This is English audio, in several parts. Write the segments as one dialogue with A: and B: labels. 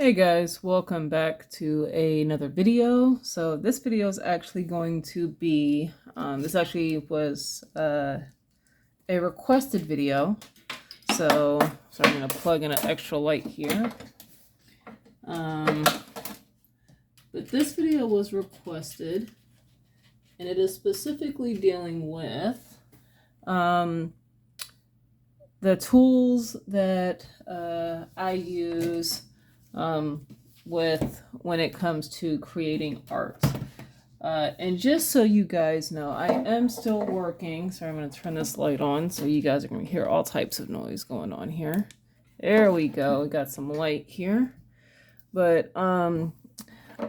A: Hey guys, welcome back to another video. So this video is actually going to be, this actually was a requested video. So I'm going to plug in an extra light here. But this video was requested, and it is specifically dealing with the tools that I use with when it comes to creating art. And just so you guys know, I am still working. Sorry, I'm going to turn this light on so you guys are going to hear all types of noise going on here. There we go. We got some light here. But I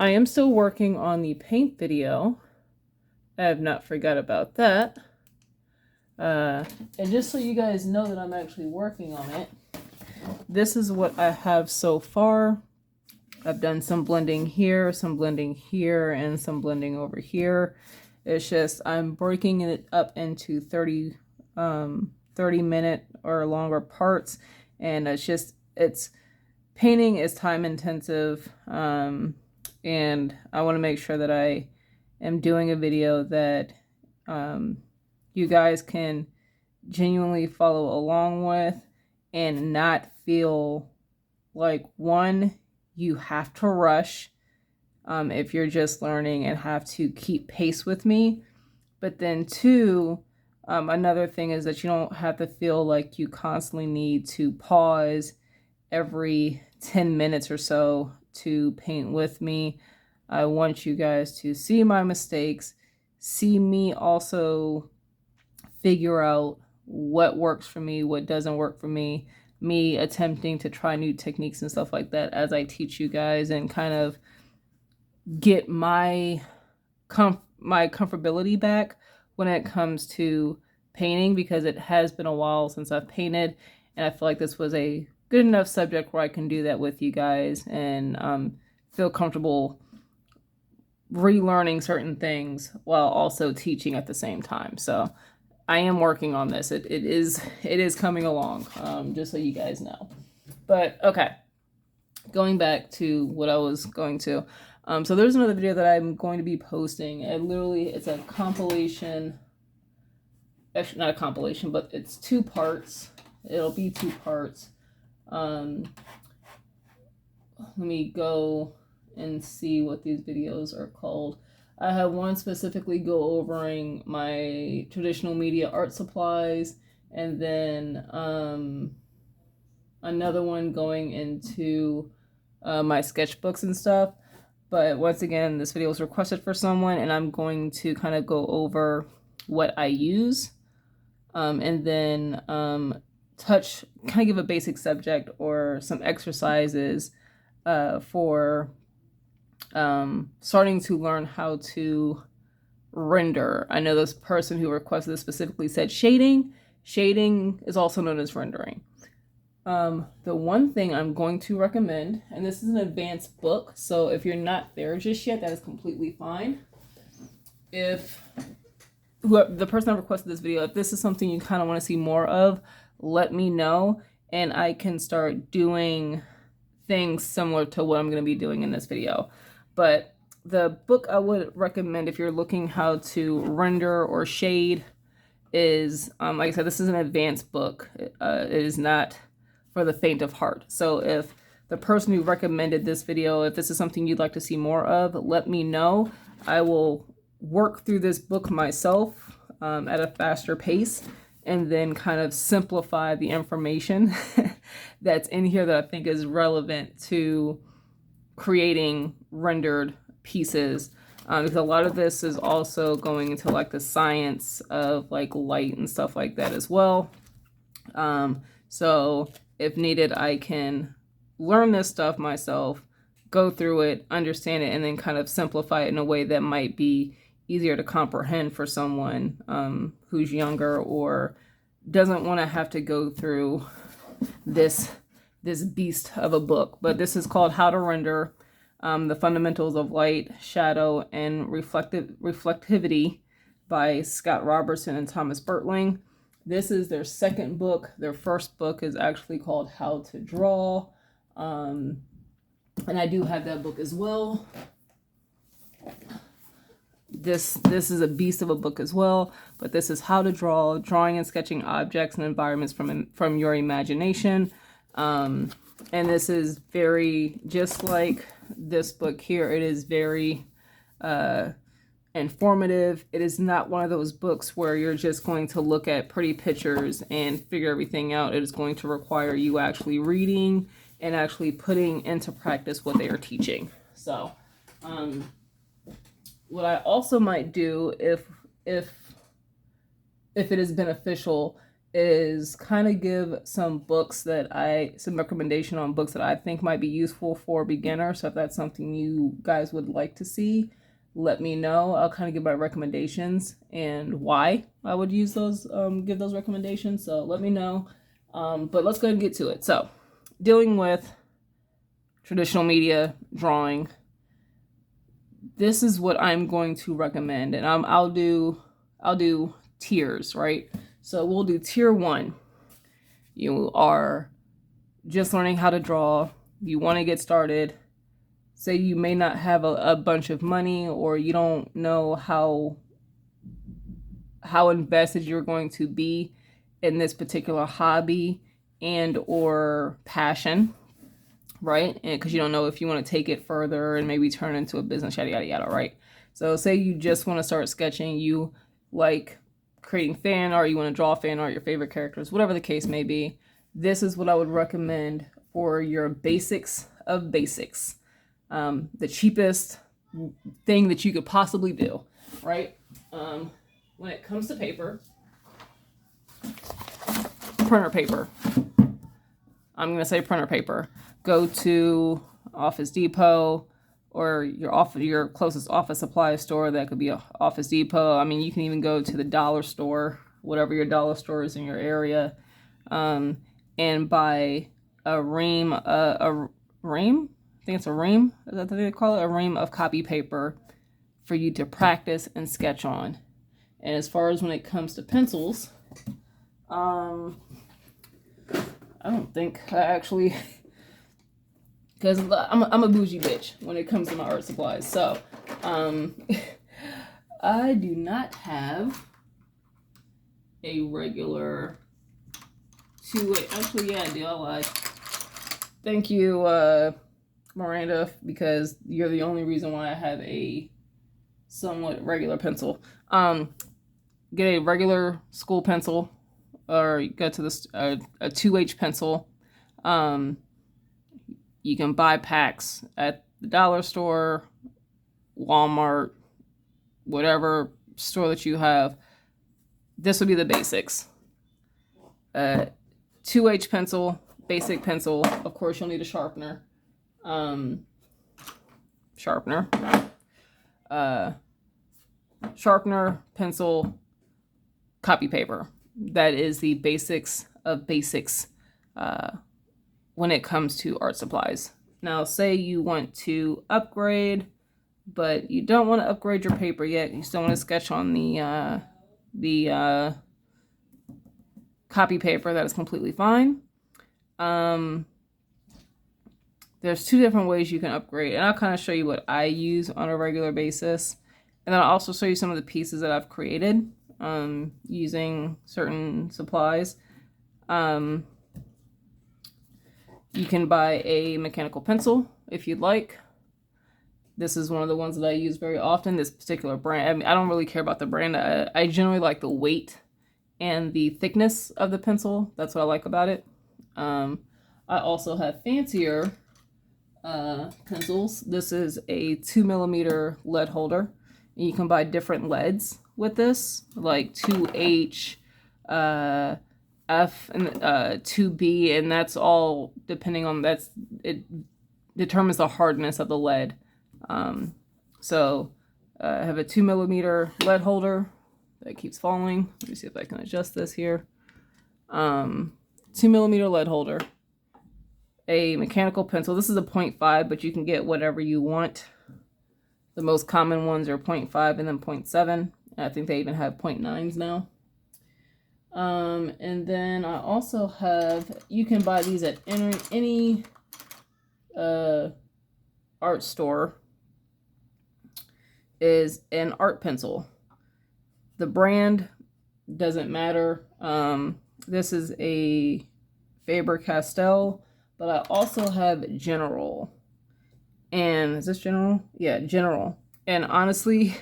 A: am still working on the paint video. I have not forgot about that. And just so you guys know that I'm actually working on it, this is what I have so far. I've done some blending here, and some blending over here. It's just I'm breaking it up into 30-minute or longer parts, and it's painting is time intensive, and I want to make sure that I am doing a video that you guys can genuinely follow along with and not feel like, one, you have to rush if you're just learning and have to keep pace with me. But then two, another thing is that you don't have to feel like you constantly need to pause every 10 minutes or so to paint with me. I want you guys to see my mistakes, see me also figure out what works for me, what doesn't work for me attempting to try new techniques and stuff like that as I teach you guys, and kind of get my comfortability back when it comes to painting, because it has been a while since I've painted, and I feel like this was a good enough subject where I can do that with you guys and feel comfortable relearning certain things while also teaching at the same time. So I am working on this. It is coming along, just so you guys know. But okay, going back to what I was going to. So there's another video that I'm going to be posting. And literally, it's a compilation. Actually, not a compilation, but it's 2 parts. It'll be 2 parts. Let me go and see what these videos are called. I have one specifically go overing my traditional media art supplies, and then another one going into my sketchbooks and stuff. But once again, this video was requested for someone, and I'm going to kind of go over what I use, and then kind of give a basic subject or some exercises for starting to learn how to render. I know this person who requested this specifically said shading. Shading is also known as rendering. The one thing I'm going to recommend, and this is an advanced book, so if you're not there just yet, that is completely fine. If the person that requested this video, if this is something you kind of want to see more of, let me know, and I can start doing things similar to what I'm going to be doing in this video. But the book I would recommend if you're looking how to render or shade is, like I said, this is an advanced book. It is not for the faint of heart. So if the person who recommended this video, if this is something you'd like to see more of, let me know. I will work through this book myself at a faster pace, and then kind of simplify the information that's in here that I think is relevant to creating rendered pieces, because a lot of this is also going into like the science of like light and stuff like that as well. So if needed, I can learn this stuff myself, go through it, understand it, and then kind of simplify it in a way that might be easier to comprehend for someone who's younger or doesn't want to have to go through this beast of a book. But this is called How to Render, The Fundamentals of Light, Shadow, and Reflectivity by Scott Robertson and Thomas Bertling. This is their second book. Their first book is actually called How to Draw. And I do have that book as well. This is a beast of a book as well, but this is How to Draw, Drawing and Sketching Objects and Environments from Your Imagination. And this is very, just like this book here, it is very informative. It is not one of those books where you're just going to look at pretty pictures and figure everything out. It is going to require you actually reading and actually putting into practice what they are teaching. So, what I also might do if it is beneficial is kind of give some recommendation on books that I think might be useful for beginners. So if that's something you guys would like to see, let me know. I'll kind of give my recommendations and why I would use those, give those recommendations. So let me know. But let's go ahead and get to it. So dealing with traditional media drawing, this is what I'm going to recommend, and I'll do tiers, right? So we'll do tier 1. You are just learning how to draw. You want to get started. Say you may not have a bunch of money, or you don't know how invested you're going to be in this particular hobby and or passion, right? And because you don't know if you want to take it further and maybe turn into a business, yada yada yada, right? So say you just want to start sketching, you like creating fan art, you want to draw fan art, your favorite characters, whatever the case may be. This is what I would recommend for your basics of basics. The cheapest thing that you could possibly do, right? When it comes to paper, printer paper. I'm going to say printer paper. Go to Office Depot or your closest office supply store. That could be a Office Depot. I mean, you can even go to the dollar store, whatever your dollar store is in your area, and buy a ream. I think it's a ream. Is that what they call it? A ream of copy paper for you to practice and sketch on. And as far as when it comes to pencils, I don't think I actually, because I'm a bougie bitch when it comes to my art supplies. So, I do not have a regular two-way. Actually, yeah, I do. I lied. Thank you, Miranda, because you're the only reason why I have a somewhat regular pencil. Get a regular school pencil, or go to a 2H pencil. You can buy packs at the dollar store, Walmart, whatever store that you have. This would be the basics. 2H pencil, basic pencil. Of course, you'll need a sharpener. Sharpener, pencil, copy paper. That is the basics of basics when it comes to art supplies. Now, say you want to upgrade, but you don't want to upgrade your paper yet. You still want to sketch on the copy paper. That is completely fine. There's 2 different ways you can upgrade, and I'll kind of show you what I use on a regular basis, and then I'll also show you some of the pieces that I've created using certain supplies. You can buy a mechanical pencil if you'd like. This is one of the ones that I use very often, this particular brand. I mean, I don't really care about the brand. I generally like the weight and the thickness of the pencil. That's what I like about it. I also have fancier pencils. This is a 2mm lead holder. And you can buy different leads with this, like 2H, F, and 2B, and that's all depending on it determines the hardness of the lead. So I have a 2mm lead holder that keeps falling. Let me see if I can adjust this here. 2mm lead holder. A mechanical pencil. This is a 0.5, but you can get whatever you want. The most common ones are 0.5 and then 0.7. I think they even have 0.9s now. And then I also have, you can buy these at any art store is an art pencil. The brand doesn't matter. This is a Faber-Castell, but I also have General. And is this General? Yeah, General. And honestly,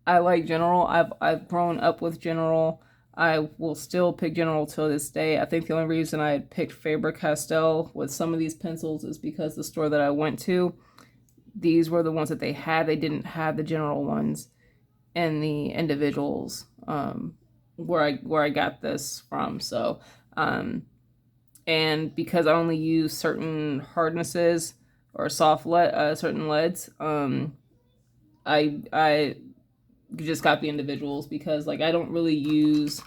A: I like General. I've grown up with General. I will still pick General till this day. I think the only reason I had picked Faber-Castell with some of these pencils is because the store that I went to, these were the ones that they had. They didn't have the General ones and the individuals where I got this from. So, and because I only use certain hardnesses or certain leads, I just got the individuals because like I don't really use.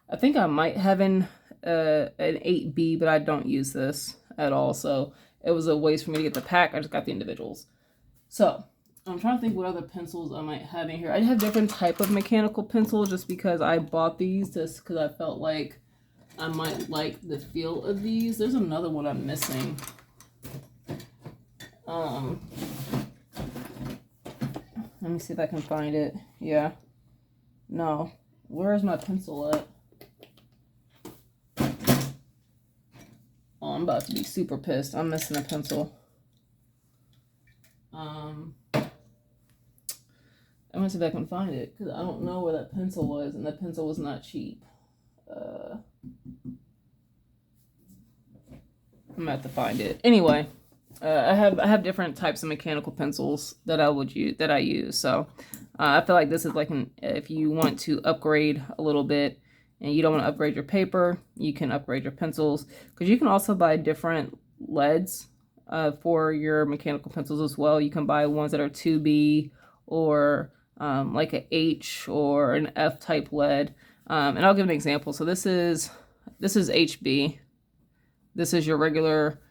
A: I think I might have an 8B, but I don't use this at all. So it was a waste for me to get the pack. I just got the individuals. So I'm trying to think what other pencils I might have in here. I have different type of mechanical pencils just because I bought these just because I felt like I might like the feel of these. There's another one I'm missing. Let me see if I can find it. Yeah. No. Where's my pencil at? Oh, I'm about to be super pissed. I'm missing a pencil. I'm gonna see if I can find it because I don't know where that pencil was, and that pencil was not cheap. I'm gonna have to find it. Anyway, I have different types of mechanical pencils that I use. So I feel like this is like if you want to upgrade a little bit and you don't want to upgrade your paper, you can upgrade your pencils because you can also buy different leads for your mechanical pencils as well. You can buy ones that are 2B or like an H or an F type lead. And I'll give an example. So this is HB. This is your regular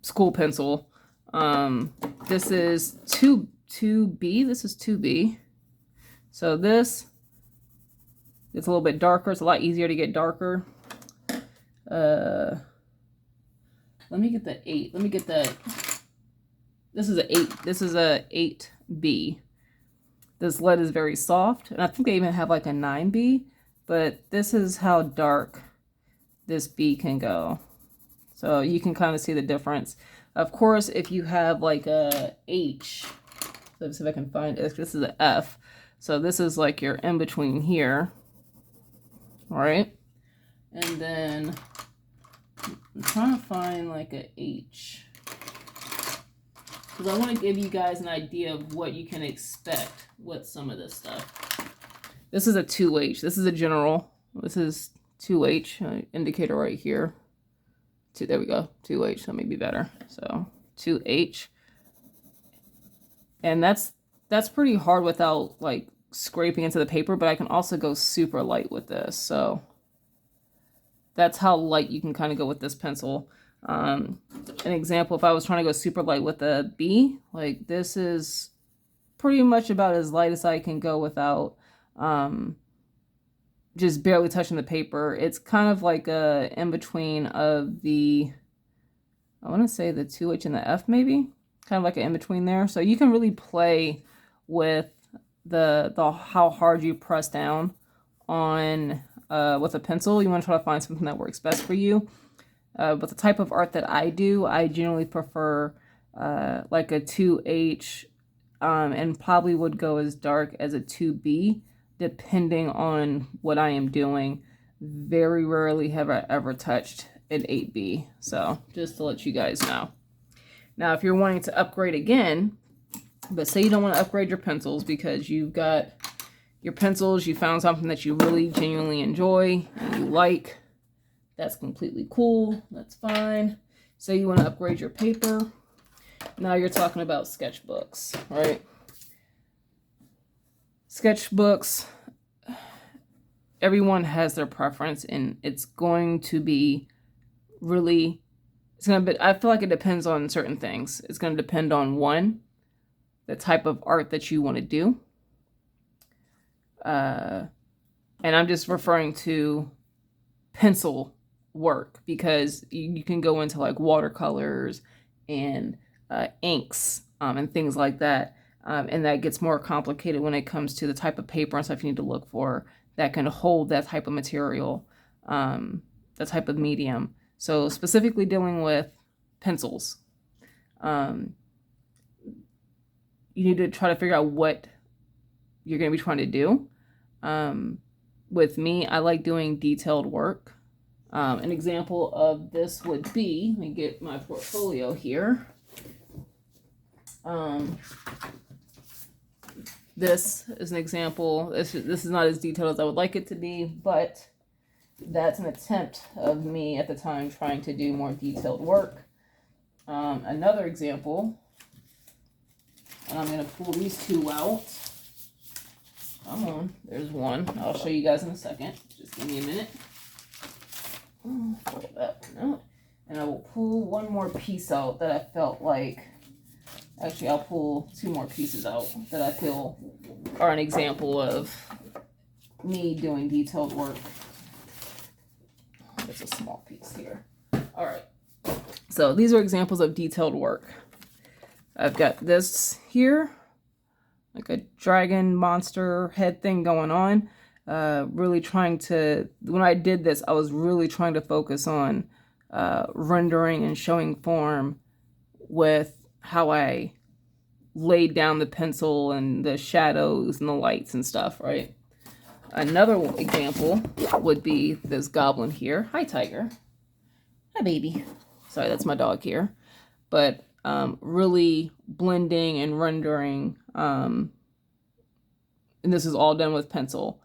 A: school pencil. This is 2B. This is 2B. So this it's a little bit darker. It's a lot easier to get darker. Let me get the 8. Let me get the. This is a 8. This is a 8B. This lead is very soft, and I think they even have like a 9B. But this is how dark this B can go. So you can kind of see the difference. Of course, if you have like a H, let's see if I can find it. This is an F. So this is like your in between here. All right. And then I'm trying to find like a H. Because I want to give you guys an idea of what you can expect with some of this stuff. This is a 2H. This is a General. This is 2H. Indicator right here. There we go. 2H. That may be better. So 2H. And that's pretty hard without like scraping into the paper, but I can also go super light with this. So that's how light you can kind of go with this pencil. An example, if I was trying to go super light with a B, like this is pretty much about as light as I can go without just barely touching the paper. It's kind of like a in between of the, I want to say the 2H and the F maybe, kind of like an in between there. So you can really play with the how hard you press down on with a pencil. You want to try to find something that works best for you. But the type of art that I do, I generally prefer like a 2H and probably would go as dark as a 2B depending on what I am doing. Very rarely have I ever touched an 8B. So just to let you guys know. Now, if you're wanting to upgrade again, but say you don't want to upgrade your pencils because you've got your pencils, you found something that you really genuinely enjoy and you like, that's completely cool. That's fine. Say you want to upgrade your paper. Now you're talking about sketchbooks, right? Sketchbooks, everyone has their preference, and it's going to be really, I feel like it depends on certain things. It's going to depend on one, the type of art that you want to do. And I'm just referring to pencil work because you can go into like watercolors and inks and things like that. And that gets more complicated when it comes to the type of paper and stuff you need to look for that can hold that type of material, that type of medium. So specifically dealing with pencils, um, you need to try to figure out what you're going to be trying to do. With me, I like doing detailed work. An example of this would be, let me get my portfolio here. This is an example. This is not as detailed as I would like it to be, but that's an attempt of me at the time trying to do more detailed work. Another example, and I'm going to pull these two out. Come on, there's one. I'll show you guys in a second. Just give me a minute. Pull that one out. And I will pull one more piece out that I felt like, actually I'll pull two more pieces out that I feel are an example of me doing detailed work. There's a small piece here. All right. So these are examples of detailed work. I've got this here, like a dragon monster head thing going on. Really trying to, when I did this, I was really trying to focus on rendering and showing form with how I laid down the pencil and the shadows and the lights and stuff, right? Another example would be this goblin here. Hi, Tiger. Hi, baby. Sorry, that's my dog here. But really blending and rendering, and this is all done with pencil.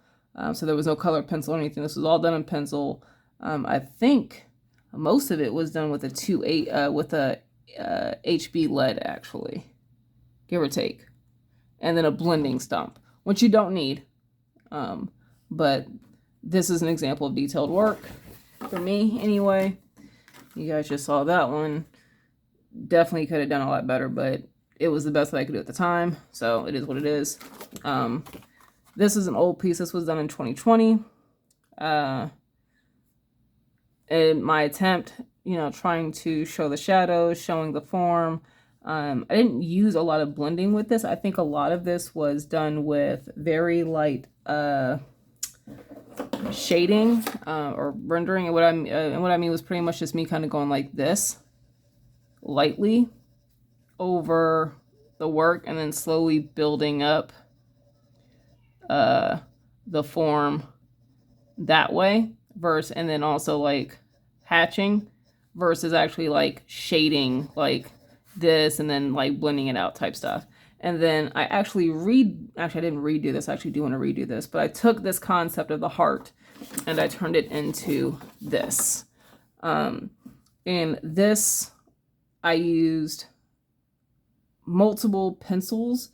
A: So there was no color pencil or anything. This was all done in pencil. I think most of it was done with a HB lead, actually, give or take, and then a blending stump, which you don't need. But this is an example of detailed work for me, anyway. You guys just saw that one. Definitely could have done a lot better, but it was the best that I could do at the time, so it is what it is. This is an old piece. This was done in 2020. In my attempt, trying to show the shadows, showing the form. I didn't use a lot of blending with this. I think a lot of this was done with very light shading or rendering. And what I mean was pretty much just me kind of going like this, lightly over the work, and then slowly building up the form that way, and then also like hatching versus actually like shading like this and then like blending it out type stuff. And then I actually I didn't redo this. I actually do want to redo this, but I took this concept of the heart and I turned it into this. And this, I used multiple pencils,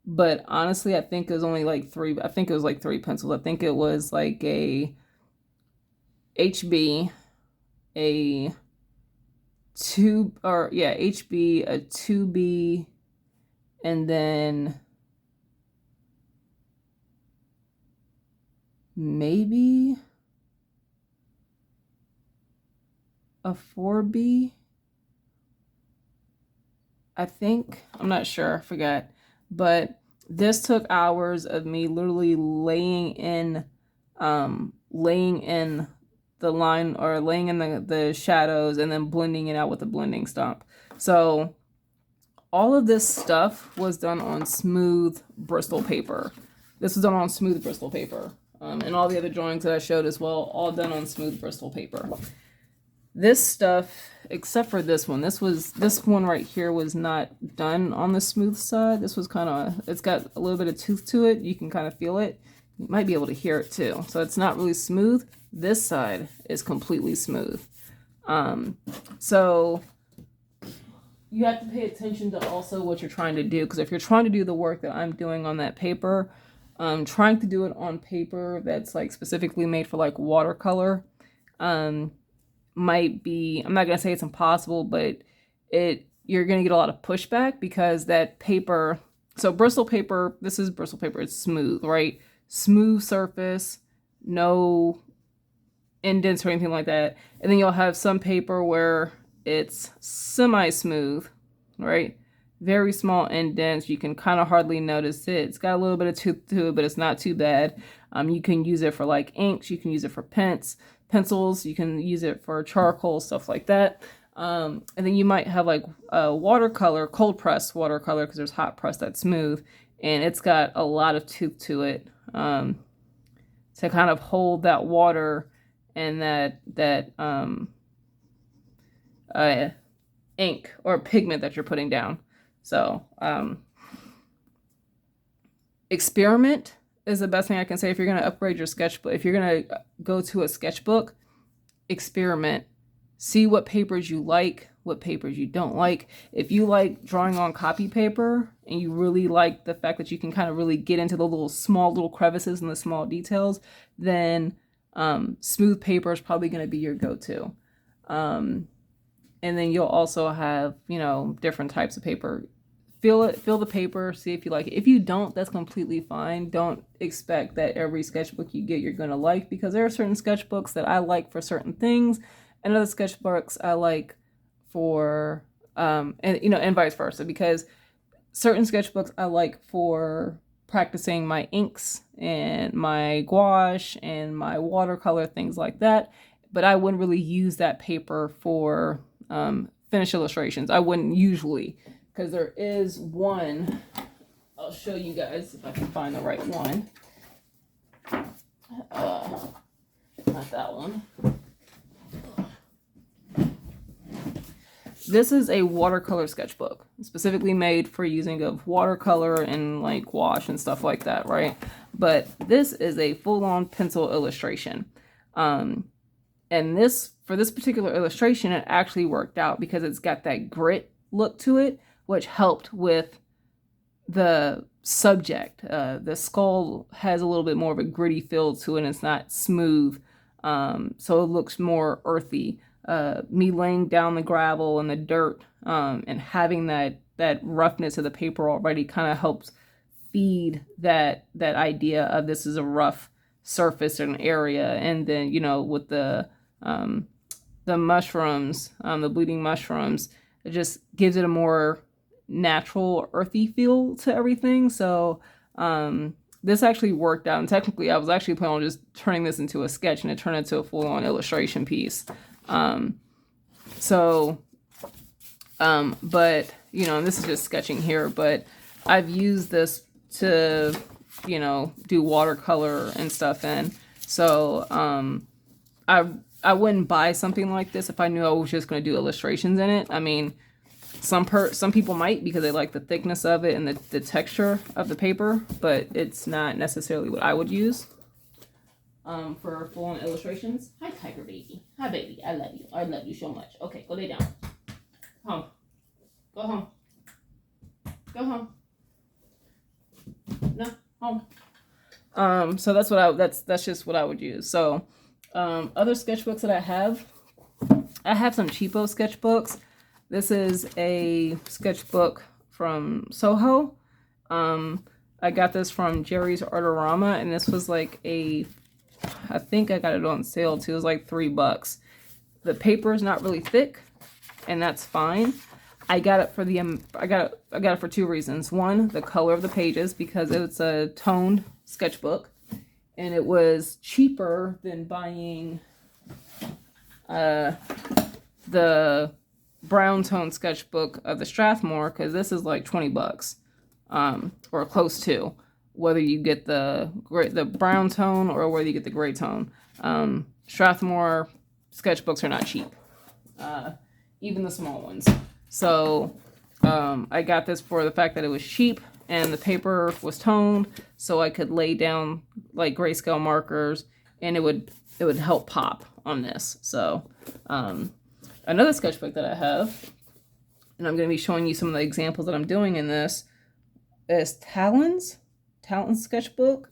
A: but honestly, I think it was only like three. I think it was like three pencils. I think it was like a HB, a HB, a 2B, and then maybe a 4B. I think. I'm not sure. I forgot. But this took hours of me literally laying in the line, or laying in the shadows, and then blending it out with a blending stump. So all of this stuff was done on smooth Bristol paper. This was done on smooth Bristol paper. And all the other drawings that I showed as well, all done on smooth Bristol paper. This stuff, except for this one right here was not done on the smooth side. This was it's got a little bit of tooth to it. You can kind of feel it. You might be able to hear it too. So it's not really smooth. This side is completely smooth. So you have to pay attention to also what you're trying to do, because if you're trying to do the work that I'm doing on that paper, trying to do it on paper that's like specifically made for like watercolor, might be, I'm not going to say it's impossible, but you're going to get a lot of pushback, because that paper, so Bristol paper, this is Bristol paper, it's smooth, right? Smooth surface, no indents or anything like that. And then you'll have some paper where it's semi-smooth, right? Very small indents. You can kind of hardly notice it. It's got a little bit of tooth to it, but it's not too bad. You can use it for like inks. You can use it for pencils. You can use it for charcoal, stuff like that. And then you might have like a watercolor, cold press watercolor, because there's hot press that's smooth, and it's got a lot of tooth to it, to kind of hold that water and that ink or pigment that you're putting down. So experiment is the best thing I can say if you're going to upgrade your sketchbook. If you're going to go to a sketchbook, experiment. See what papers you like, what papers you don't like. If you like drawing on copy paper and you really like the fact that you can kind of really get into the small little crevices and the small details, then smooth paper is probably going to be your go-to. And then you'll also have, you know, different types of paper. Feel the paper, see if you like it. If you don't, that's completely fine. Don't expect that every sketchbook you get you're going to like, because there are certain sketchbooks that I like for certain things, and other sketchbooks I like for, and you know, and vice versa, because certain sketchbooks I like for practicing my inks and my gouache and my watercolor, things like that. But I wouldn't really use that paper for finished illustrations. I wouldn't usually, because there is one. I'll show you guys if I can find the right one. Not that one. This is a watercolor sketchbook, specifically made for using of watercolor and like gouache and stuff like that, right? But this is a full-on pencil illustration. And this, for this particular illustration, it actually worked out because it's got that grit look to it, which helped with the subject. The skull has a little bit more of a gritty feel to it, and it's not smooth. So it looks more earthy. Me laying down the gravel and the dirt, and having that roughness of the paper already kind of helps feed that idea of this is a rough surface or an area. And then, you know, with the mushrooms, the bleeding mushrooms, it just gives it a more natural, earthy feel to everything. So this actually worked out, and technically I was actually planning on just turning this into a sketch, and it turned into a full-on illustration piece. But, you know, and this is just sketching here, but I've used this to, you know, do watercolor and stuff in. So, I wouldn't buy something like this if I knew I was just going to do illustrations in it. I mean, some people might, because they like the thickness of it and the texture of the paper, but it's not necessarily what I would use. For full-on illustrations. Hi, Tiger baby. Hi, baby. I love you. I love you so much. Okay, go lay down. Home. Go home. Go home. No, home. So that's what that's just what I would use. So, other sketchbooks that I have some cheapo sketchbooks. This is a sketchbook from Soho. I got this from Jerry's Artorama, and this was like I think I got it on sale too. It was like $3. The paper is not really thick, and that's fine. I got it for I got it for two reasons. One, the color of the pages, because it's a toned sketchbook, and it was cheaper than buying the brown tone sketchbook of the Strathmore, because this is like $20, or close to, whether you get the brown tone or whether you get the gray tone. Strathmore sketchbooks are not cheap, even the small ones. So I got this for the fact that it was cheap and the paper was toned, so I could lay down like grayscale markers, and it would help pop on this. So another sketchbook that I have, and I'm going to be showing you some of the examples that I'm doing in this, is Talon's sketchbook.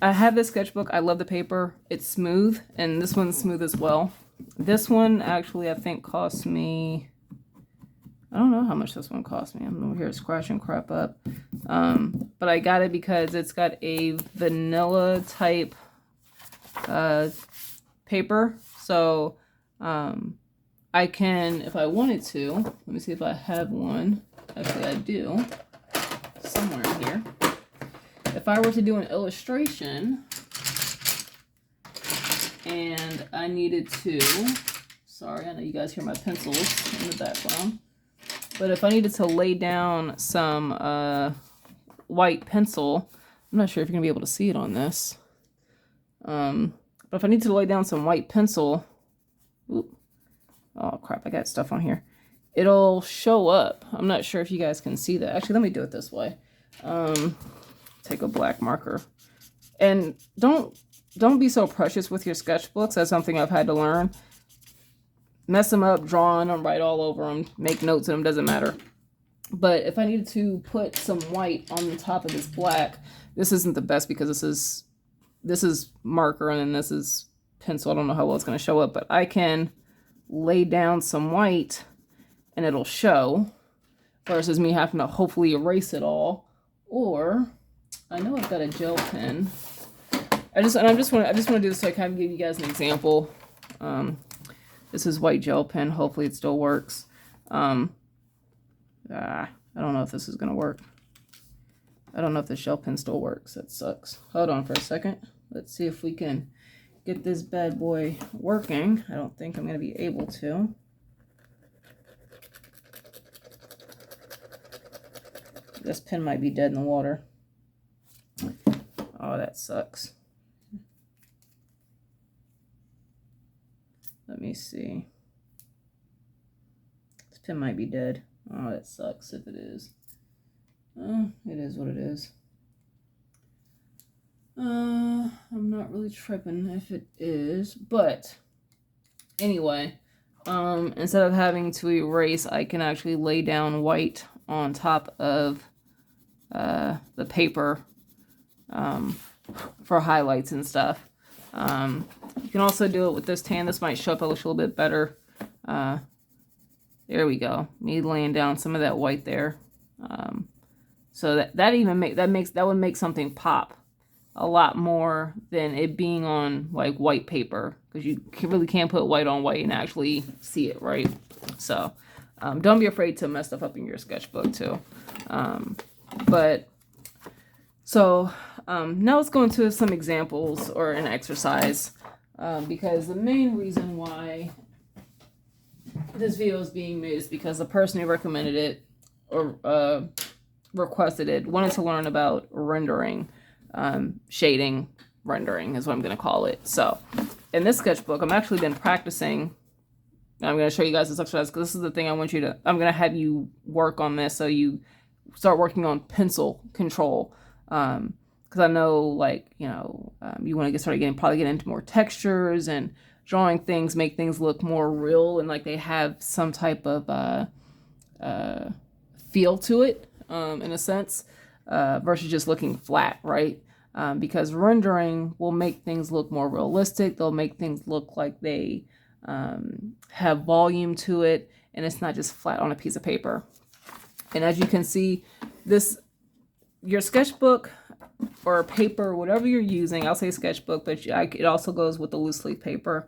A: I have this sketchbook. I love the paper. It's smooth, and this one's smooth as well. This one actually I think cost me, I don't know how much this one cost me. I'm over here scratching crap up. But I got it because it's got a vanilla type paper. So I can, if I wanted to, let me see if I have one. Actually, I do somewhere here. If I were to do an illustration and I needed to, sorry, I know you guys hear my pencils in the background, but if I needed to lay down some white pencil, I'm not sure if you're gonna be able to see it on this. But if I need to lay down some white pencil, ooh, oh crap, I got stuff on here. It'll show up. I'm not sure if you guys can see that. Actually, let me do it this way. Take a black marker. And don't be so precious with your sketchbooks. That's something I've had to learn. Mess them up, draw on them, write all over them, make notes in them, doesn't matter. But if I needed to put some white on the top of this black, this isn't the best because this is marker and then this is pencil. I don't know how well it's going to show up, but I can lay down some white and it'll show versus me having to hopefully erase it all. Or I know I've got a gel pen. I just want to do this so I kind of give you guys an example. This is white gel pen. Hopefully it still works. I don't know if this is gonna work. I don't know if the gel pen still works. That sucks. Hold on for a second. Let's see if we can get this bad boy working. I don't think I'm gonna be able to. This pen might be dead in the water. Oh, that sucks. Let me see. This pen might be dead. Oh, that sucks if it is. It is what it is. I'm not really tripping if it is, but anyway, instead of having to erase, I can actually lay down white on top of the paper for highlights and stuff. You can also do it with this tan. This might show up a little bit better. There we go. Me laying down some of that white there. So that would make something pop a lot more than it being on like white paper, because you really can't put white on white and actually see it, right? So don't be afraid to mess stuff up in your sketchbook too. Now let's go into some examples or an exercise, because the main reason why this video is being made is because the person who recommended it or requested it wanted to learn about rendering, shading rendering is what I'm going to call it. So in this sketchbook, I'm actually been practicing. I'm going to show you guys this exercise because this is the thing I'm going to have you work on this so you start working on pencil control. Because I know, like, you want to probably get into more textures and drawing things, make things look more real and like they have some type of feel to it, in a sense, versus just looking flat, right? Because rendering will make things look more realistic. They'll make things look like they have volume to it, and it's not just flat on a piece of paper. And as you can see, your sketchbook or paper, whatever you're using, I'll say sketchbook, but it also goes with the loose leaf paper.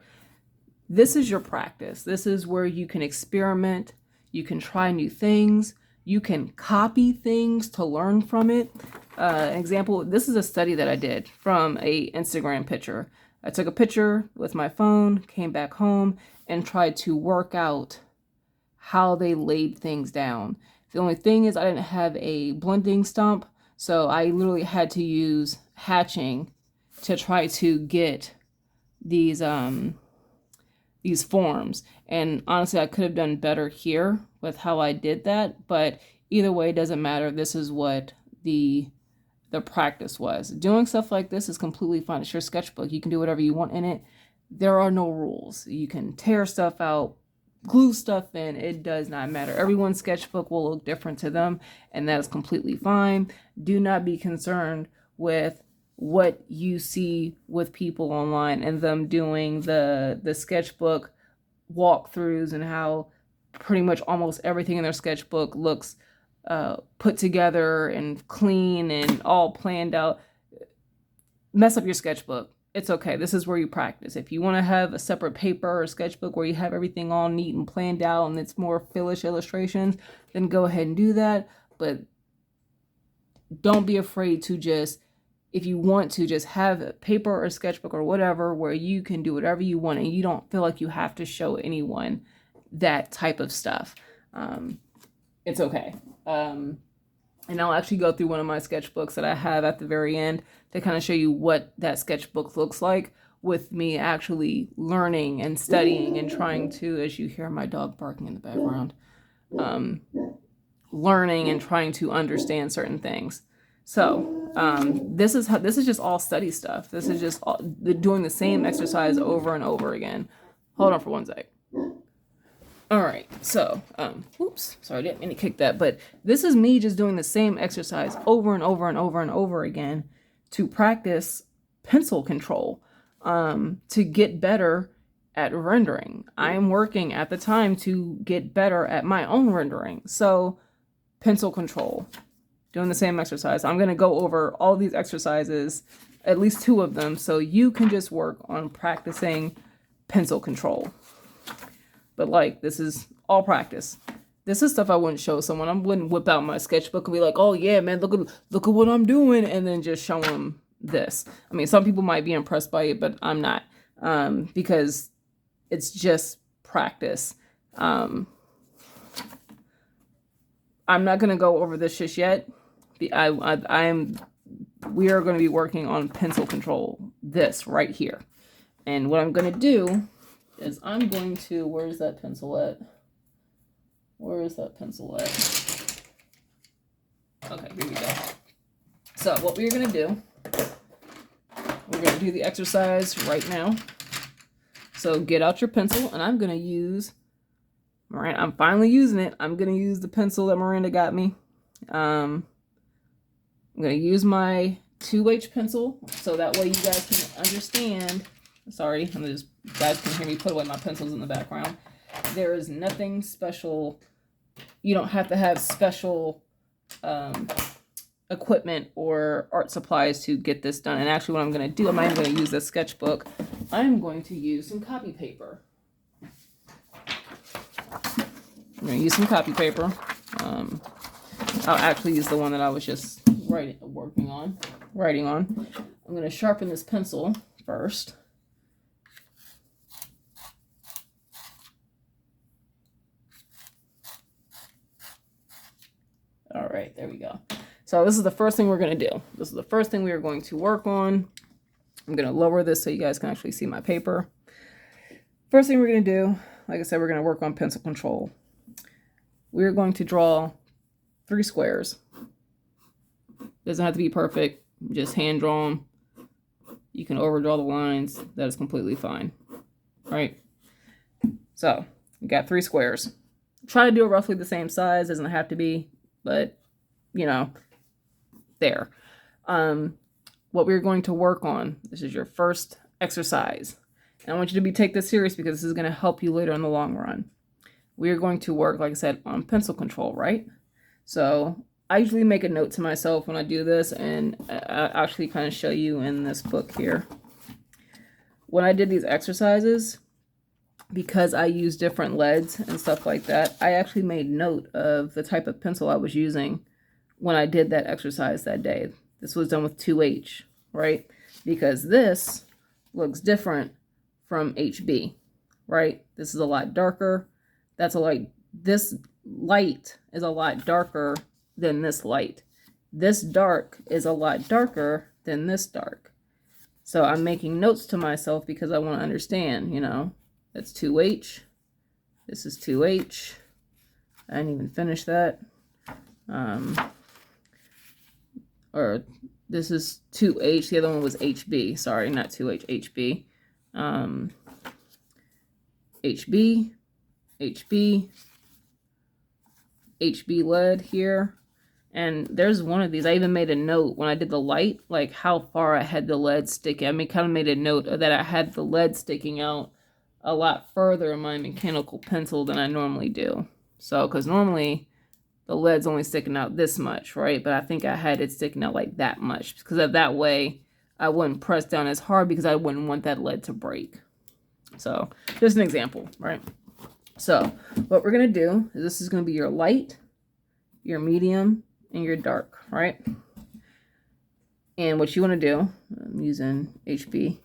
A: This is your practice. This is where you can experiment. You can try new things. You can copy things to learn from it. An example, this is a study that I did from a Instagram picture. I took a picture with my phone, came back home, and tried to work out how they laid things down. The only thing is I didn't have a blending stump, so I literally had to use hatching to try to get these forms. And honestly, I could have done better here with how I did that, but either way, it doesn't matter. This is what the practice was. Doing stuff like this is completely fine. It's your sketchbook. You can do whatever you want in it. There are no rules. You can tear stuff out, glue stuff in. It does not matter. Everyone's sketchbook will look different to them, and that is completely fine. Do not be concerned with what you see with people online and them doing the sketchbook walkthroughs and how pretty much almost everything in their sketchbook looks put together and clean and all planned out. Mess up your sketchbook. it's okay. This is where you practice. If you want to have a separate paper or sketchbook where you have everything all neat and planned out and it's more foolish illustrations, then go ahead and do that. But don't be afraid to just, if you want to, just have a paper or a sketchbook or whatever where you can do whatever you want and you don't feel like you have to show anyone that type of stuff. It's okay. And I'll actually go through one of my sketchbooks that I have at the very end to kind of show you what that sketchbook looks like with me actually learning and studying and trying to, as you hear my dog barking in the background, learning and trying to understand certain things. So this is just all study stuff. This is just doing the same exercise over and over again. Hold on for one sec. All right, so, oops, sorry, I didn't mean to kick that, but this is me just doing the same exercise over and over and over and over again to practice pencil control, to get better at rendering. I am working at the time to get better at my own rendering. So, pencil control, doing the same exercise. I'm going to go over all these exercises, at least 2 of them, so you can just work on practicing pencil control. But like, this is all practice. This is stuff I wouldn't show someone. I wouldn't whip out my sketchbook and be like, oh yeah, man, look at what I'm doing, and then just show them this. I mean, some people might be impressed by it, but I'm not, because it's just practice. I'm not gonna go over this just yet. We are going to be working on pencil control, this right here, and what I'm gonna do is I'm going to, where's that pencil at? Where is that pencil at? Okay, here we go. So what we're going to do, we're going to do the exercise right now. So get out your pencil, and I'm going to use, all right, I'm finally using it. I'm going to use the pencil that Miranda got me. I'm going to use my 2H pencil so that way you guys can understand. Sorry, you guys can hear me put away my pencils in the background. There is nothing special. You don't have to have special equipment or art supplies to get this done. And actually what I'm going to do, I'm not even going to use this sketchbook. I'm going to use some copy paper. I'm going to use some copy paper. I'll actually use the one that I was just writing on. I'm going to sharpen this pencil first. All right, there we go. So this is the first thing we're going to do. This is the first thing we are going to work on. I'm going to lower this so you guys can actually see my paper. First thing we're going to do, like I said, we're going to work on pencil control. We're going to draw 3 squares. Doesn't have to be perfect, just hand draw them. You can overdraw the lines. That is completely fine. All right. So we got 3 squares. Try to do it roughly the same size. Doesn't have to be, but you know, there. What we're going to work on, this is your first exercise. And I want you to take this serious because this is going to help you later in the long run. We are going to work, like I said, on pencil control, right? So I usually make a note to myself when I do this, and I actually kind of show you in this book here. When I did these exercises, because I use different leads and stuff like that, I actually made note of the type of pencil I was using when I did that exercise that day. This was done with 2H, right? Because this looks different from HB, right? This is a lot darker. This light is a lot darker than this light. This dark is a lot darker than this dark. So I'm making notes to myself because I want to understand, you know, that's 2H. This is 2H. I didn't even finish that. Or this is 2H. The other one was HB. Sorry, not 2H, HB. HB, HB, HB lead here. And there's one of these. I even made a note when I did the light, like how far I had the lead sticking. I mean, kind of made a note that I had the lead sticking out a lot further in my mechanical pencil than I normally do. So, because normally the lead's only sticking out this much, right? But I think I had it sticking out like that much because of that way I wouldn't press down as hard because I wouldn't want that lead to break. So just an example, right? So what we're going to do is this is going to be your light, your medium, and your dark, right? And what you want to do, I'm using HB,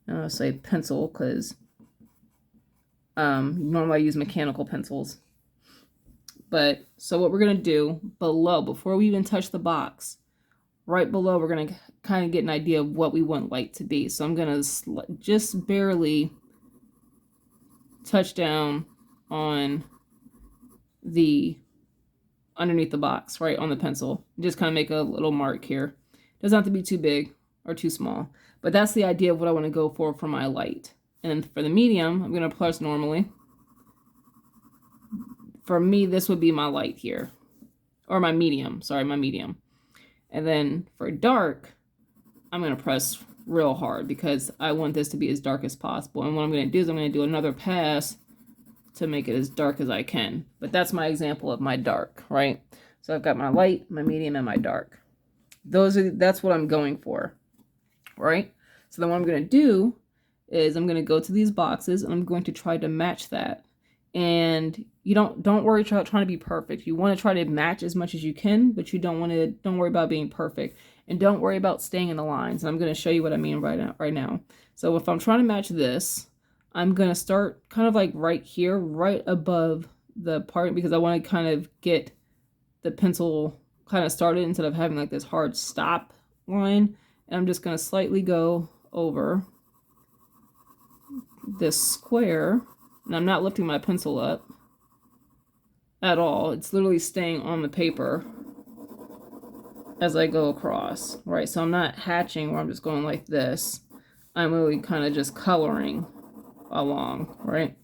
A: I'm going to say pencil because normally I use mechanical pencils. But so what we're going to do below, before we even touch the box, right below, we're going to kind of get an idea of what we want light to be. So I'm going to just barely touch down on the underneath the box, right on the pencil. Just kind of make a little mark here. Doesn't have to be too big or too small, but that's the idea of what I want to go for my light. And then for the medium, I'm going to press normally. For me, this would be my light here, or my medium, sorry, my medium. And then for dark, I'm going to press real hard because I want this to be as dark as possible. And what I'm going to do is I'm going to do another pass to make it as dark as I can. But that's my example of my dark, right? So I've got my light, my medium, and my dark. That's what I'm going for, right? So then what I'm going to do is I'm going to go to these boxes and I'm going to try to match that. And you don't worry about trying to be perfect. You want to try to match as much as you can, but you don't worry about being perfect, and don't worry about staying in the lines. And I'm going to show you what I mean right now. So if I'm trying to match this, I'm going to start kind of like right here, right above the part, because I want to kind of get the pencil kind of started instead of having like this hard stop line. And I'm just going to slightly go over this square. And I'm not lifting my pencil up at all. It's literally staying on the paper as I go across, right? So I'm not hatching where I'm just going like this. I'm really kind of just coloring along, right?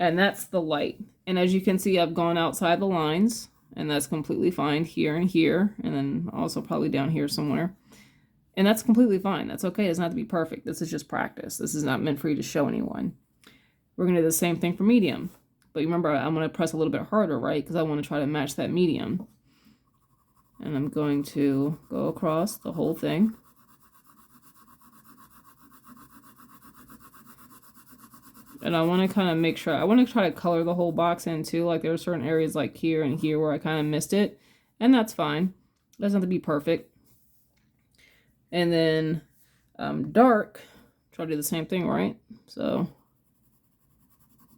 A: And that's the light. And as you can see, I've gone outside the lines, and that's completely fine here, and then also probably down here somewhere. And that's completely fine. That's okay. It doesn't have to be perfect. This is just practice. This is not meant for you to show anyone. We're going to do the same thing for medium. But remember, I'm going to press a little bit harder, right? Because I want to try to match that medium. And I'm going to go across the whole thing. And I want to kind of make sure, I want to try to color the whole box in too. Like there are certain areas like here and here where I kind of missed it. And that's fine. It doesn't have to be perfect. And then dark, try to do the same thing, right? So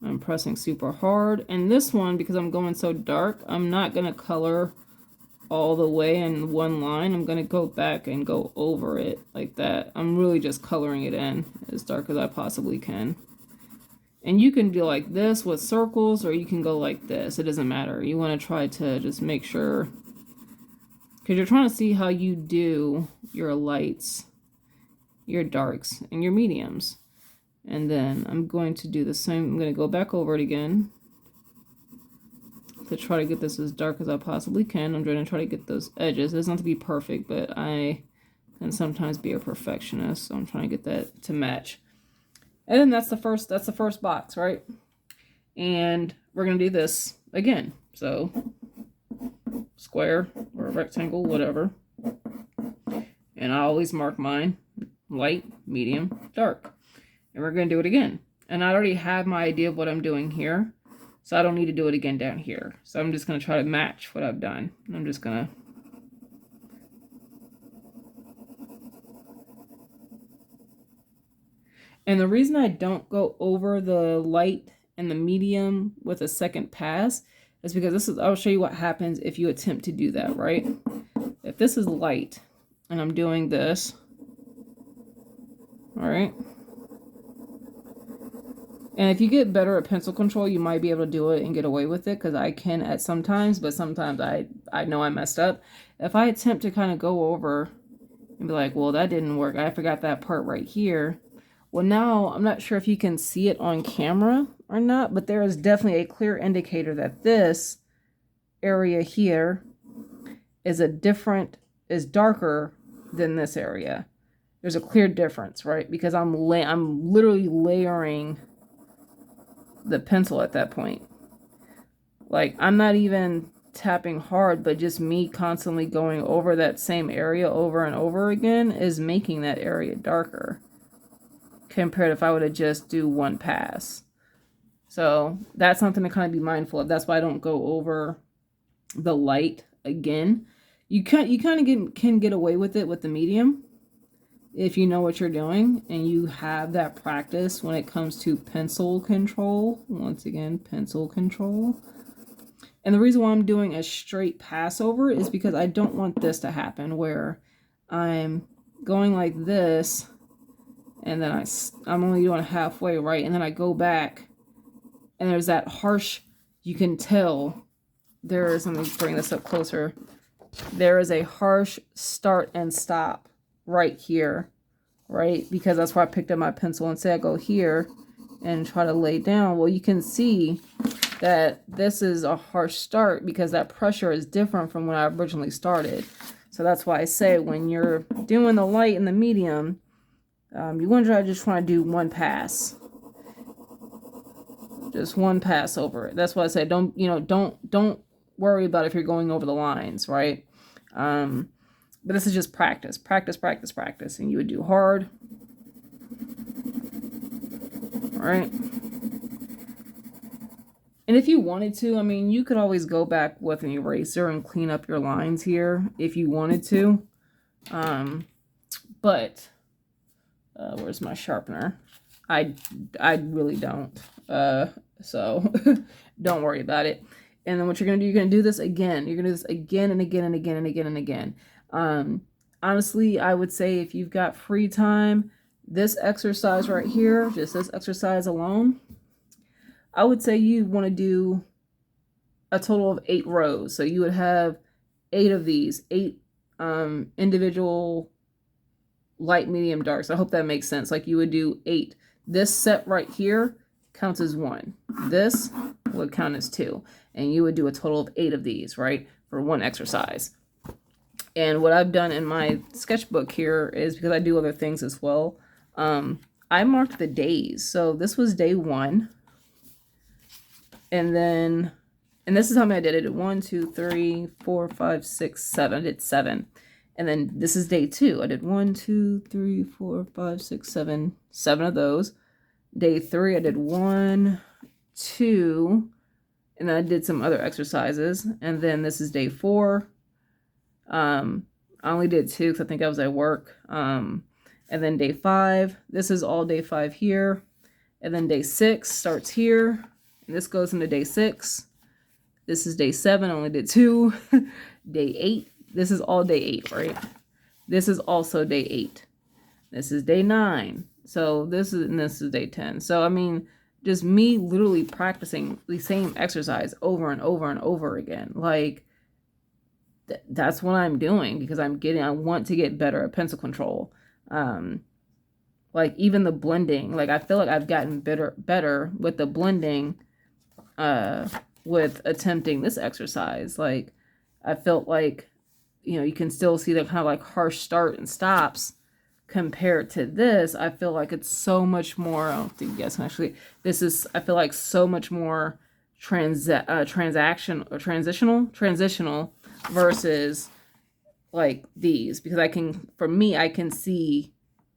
A: I'm pressing super hard. And this one, because I'm going so dark, I'm not going to color all the way in one line. I'm going to go back and go over it like that. I'm really just coloring it in as dark as I possibly can. And you can do like this with circles, or you can go like this. It doesn't matter. You want to try to just make sure, because you're trying to see how you do your lights, your darks, and your mediums. And then I'm going to do the same. I'm going to go back over it again to try to get this as dark as I possibly can. I'm going to try to get those edges. It doesn't have to be perfect, but I can sometimes be a perfectionist, so I'm trying to get that to match. And then that's the first box, right? And we're going to do this again. So square or rectangle, whatever. And I always mark mine light, medium, dark. And we're going to do it again. And I already have my idea of what I'm doing here, so I don't need to do it again down here. So I'm just going to try to match what I've done. I'm just going to And the reason I don't go over the light and the medium with a second pass is because I'll show you what happens if you attempt to do that, right? If this is light and I'm doing this, all right? And if you get better at pencil control, you might be able to do it and get away with it, because I can at sometimes, but sometimes I know I messed up. If I attempt to kind of go over and be like, well, that didn't work, I forgot that part right here. Well, now I'm not sure if you can see it on camera or not, but there is definitely a clear indicator that this area here is darker than this area. There's a clear difference, right? Because I'm literally layering the pencil at that point. Like, I'm not even tapping hard, but just me constantly going over that same area over and over again is making that area darker compared if I would have just do one pass. So that's something to kind of be mindful of. That's why I don't go over the light again. You kind of can get away with it with the medium if you know what you're doing and you have that practice when it comes to pencil control. Once again, pencil control. And the reason why I'm doing a straight pass over is because I don't want this to happen where I'm going like this and then I'm only doing halfway, right? And then I go back and there's that harsh, you can tell there is, let me bring this up closer. There is a harsh start and stop right here, right? Because that's where I picked up my pencil and say I go here and try to lay down. Well, you can see that this is a harsh start because that pressure is different from when I originally started. So that's why I say when you're doing the light and the medium, you want to just try to do one pass. Just one pass over it. That's why I say don't worry about if you're going over the lines, right? But this is just practice, and you would do hard, right? And if you wanted to, I mean, you could always go back with an eraser and clean up your lines here if you wanted to. But where's my sharpener? I really don't. So don't worry about it. And then what you're going to do, you're going to do this again. You're going to do this again and again and again and again and again. Honestly, I would say if you've got free time, this exercise right here, just this exercise alone, I would say you want to do a total of 8 rows. So you would have 8 of these, 8 individual light, medium, darks. I hope that makes sense. Like you would do 8. This set right here counts as 1. This would count as 2. And you would do a total of 8 of these, right, for one exercise. And what I've done in my sketchbook here is, because I do other things as well, I marked the days. So this was day 1. And this is how many I did. I did 1, 2, 3, 4, 5, 6, 7. I did 7. And then this is day 2. I did 1, 2, 3, 4, 5, 6, 7. 7 of those. Day 3, I did 1, 2, and then I did some other exercises. And then this is day 4. I only did 2 because I think I was at work. And then day 5. This is all day 5 here. And then day 6 starts here. And this goes into day 6. This is day 7. I only did 2. Day 8. This is all day 8, right? This is also day 8. This is day 9. So this is day 10. So, I mean, just me literally practicing the same exercise over and over and over again. Like, that's what I'm doing because I want to get better at pencil control. Like, even the blending. Like, I feel like I've gotten better with the blending with attempting this exercise. Like, I felt like, you can still see the kind of like harsh start and stops. Compared to this, I feel like it's so much more, I don't think you guys can actually, I feel like so much more transitional versus like these, because I can see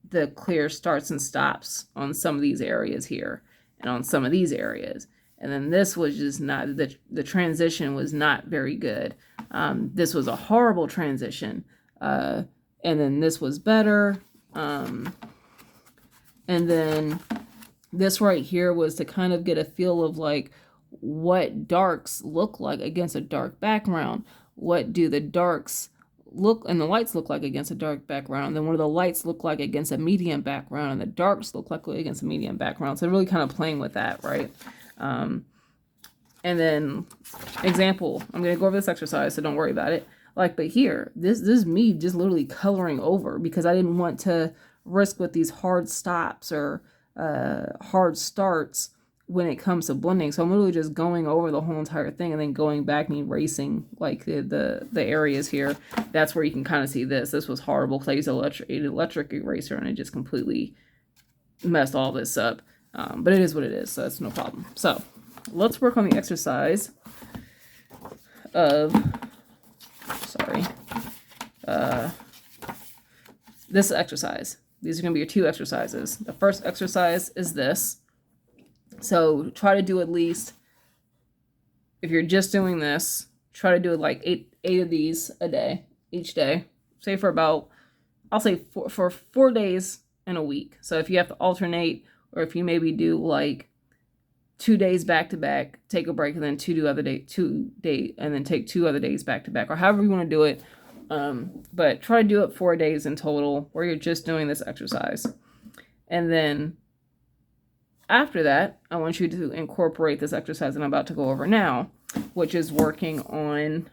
A: the clear starts and stops on some of these areas here and on some of these areas. And then this was just not, the transition was not very good. This was a horrible transition. And then this was better. And then this right here was to kind of get a feel of like what darks look like against a dark background. What do the darks look and the lights look like against a dark background? And then what do the lights look like against a medium background? And the darks look like against a medium background. So really kind of playing with that, right? And then example, I'm going to go over this exercise, so don't worry about it. Like, but here, this is me just literally coloring over because I didn't want to risk with these hard stops or hard starts when it comes to blending. So I'm literally just going over the whole entire thing and then going back and erasing like the areas here. That's where you can kind of see this. This was horrible because I used an electric eraser and it just completely messed all this up. But it is what it is, so that's no problem. So let's work on the exercise. of, sorry, this exercise. These are going to be your 2 exercises. The first exercise is this. So try to do at least, if you're just doing this, try to do like eight of these a day, each day. Say for about, I'll say for 4 days in a week. So if you have to alternate, or if you maybe do like 2 days back to back, take a break, and then 2 days, and then take 2 other days back to back, or however you want to do it. But try to do it 4 days in total where you're just doing this exercise. And then after that, I want you to incorporate this exercise that I'm about to go over now, which is working on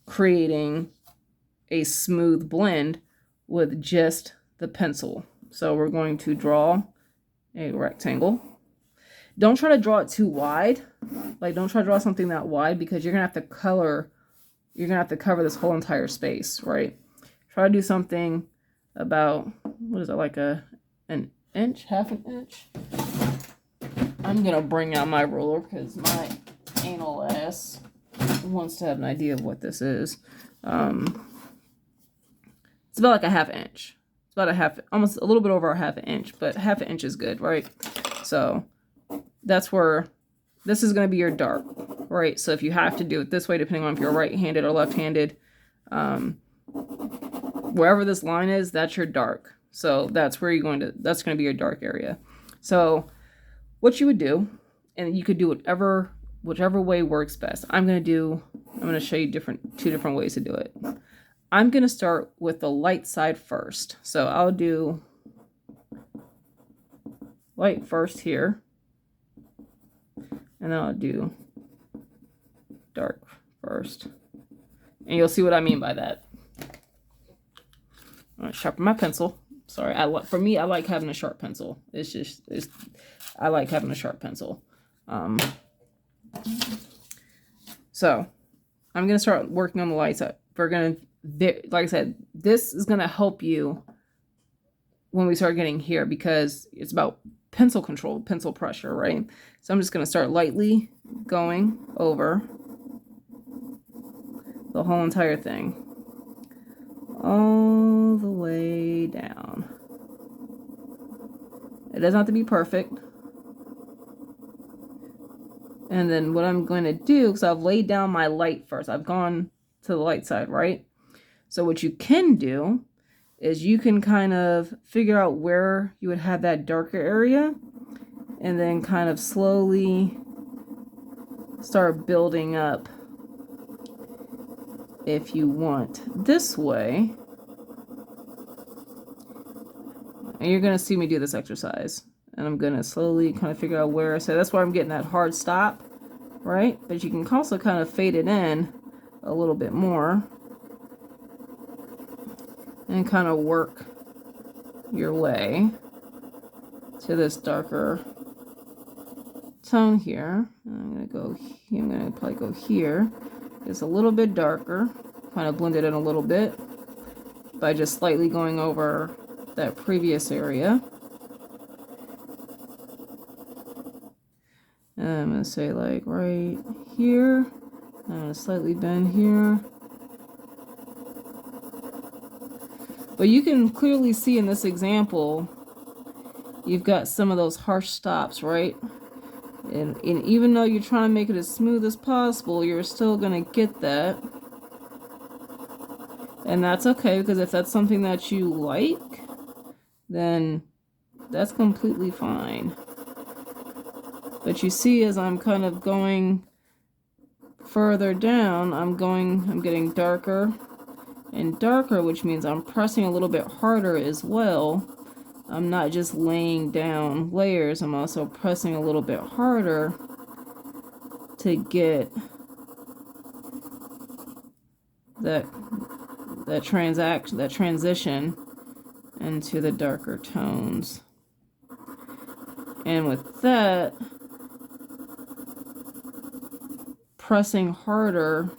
A: creating a smooth blend with just the pencil. So we're going to draw a rectangle. Don't try to draw it too wide. Like, don't try to draw something that wide, because you're gonna have to cover this whole entire space, right? Try to do something about, what is it, like an inch, half an inch? I'm gonna bring out my ruler because my anal ass wants to have an idea of what this is. It's about like a half inch. It's about almost a little bit over a half an inch, but half an inch is good, right? So that's where this is going to be your dark, right? So if you have to do it this way, depending on if you're right-handed or left-handed, wherever this line is, that's your dark. So that's where that's going to be your dark area. So what you would do, and you could do whichever way works best. I'm going to show you 2 different ways to do it. I'm going to start with the light side first. So I'll do light first here. And then I'll do dark first. And you'll see what I mean by that. I'm going to sharpen my pencil. Sorry, for me, I like having a sharp pencil. I like having a sharp pencil. So I'm going to start working on the light side. Like I said, this is going to help you when we start getting here, because it's about pencil control, pencil pressure, right? So I'm just going to start lightly going over the whole entire thing, all the way down. It doesn't have to be perfect. And then what I'm going to do, because I've laid down my light first, I've gone to the light side, right? So what you can do is you can kind of figure out where you would have that darker area, and then kind of slowly start building up if you want this way. And you're going to see me do this exercise. And I'm going to slowly kind of figure out where. So that's why I'm getting that hard stop, right? But you can also kind of fade it in a little bit more and kind of work your way to this darker tone here. I'm going to go here. I'm going to probably go here. It's a little bit darker. Kind of blend it in a little bit by just slightly going over that previous area. And I'm going to say like right here. I'm going to slightly bend here. But you can clearly see in this example, you've got some of those harsh stops, right? And even though you're trying to make it as smooth as possible, you're still going to get that. And that's okay, because if that's something that you like, then that's completely fine. But you see, as I'm kind of going further down, I'm getting darker and darker, which means I'm pressing a little bit harder as well. I'm not just laying down layers, I'm also pressing a little bit harder to get that transition into the darker tones. And with that, pressing harder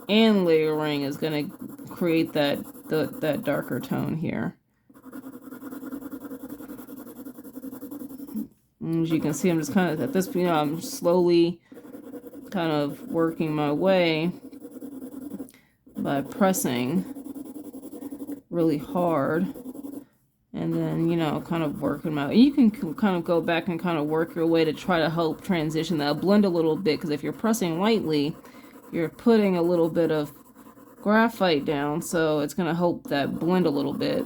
A: and layering is going to create that darker tone here. And as you can see, I'm just kind of at this, I'm slowly kind of working my way by pressing really hard. And then, you know, kind of working my... You can kind of go back and kind of work your way to try to help transition that blend a little bit. Because if you're pressing lightly, you're putting a little bit of graphite down. So it's going to help that blend a little bit.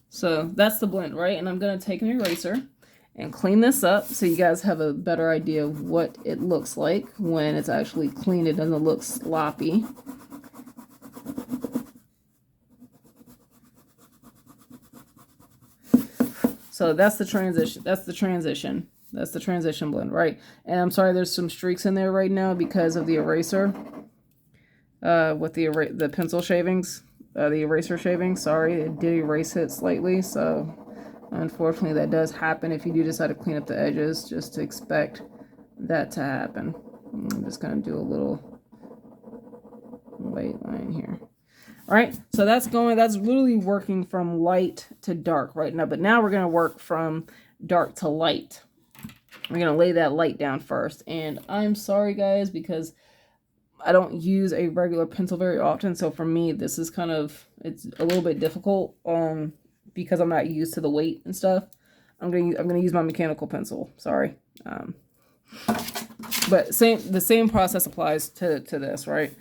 A: So that's the blend, right? And I'm going to take an eraser and clean this up so you guys have a better idea of what it looks like when it's actually clean. It doesn't look sloppy. So that's the transition. That's the transition. That's the transition blend, right? And I'm sorry there's some streaks in there right now because of the eraser. With the pencil shavings. The eraser shavings. Sorry, it did erase it slightly, so... Unfortunately, that does happen if you do decide to clean up the edges. Just to expect that to happen. I'm just going to do a little white line here. All right, so that's literally working from light to dark right now. But now we're going to work from dark to light. We're going to lay that light down first. And I'm sorry, guys, because I don't use a regular pencil very often. So for me, this is it's a little bit difficult. Because I'm not used to the weight and stuff, I'm gonna use my mechanical pencil. Sorry, but the same process applies to this, right?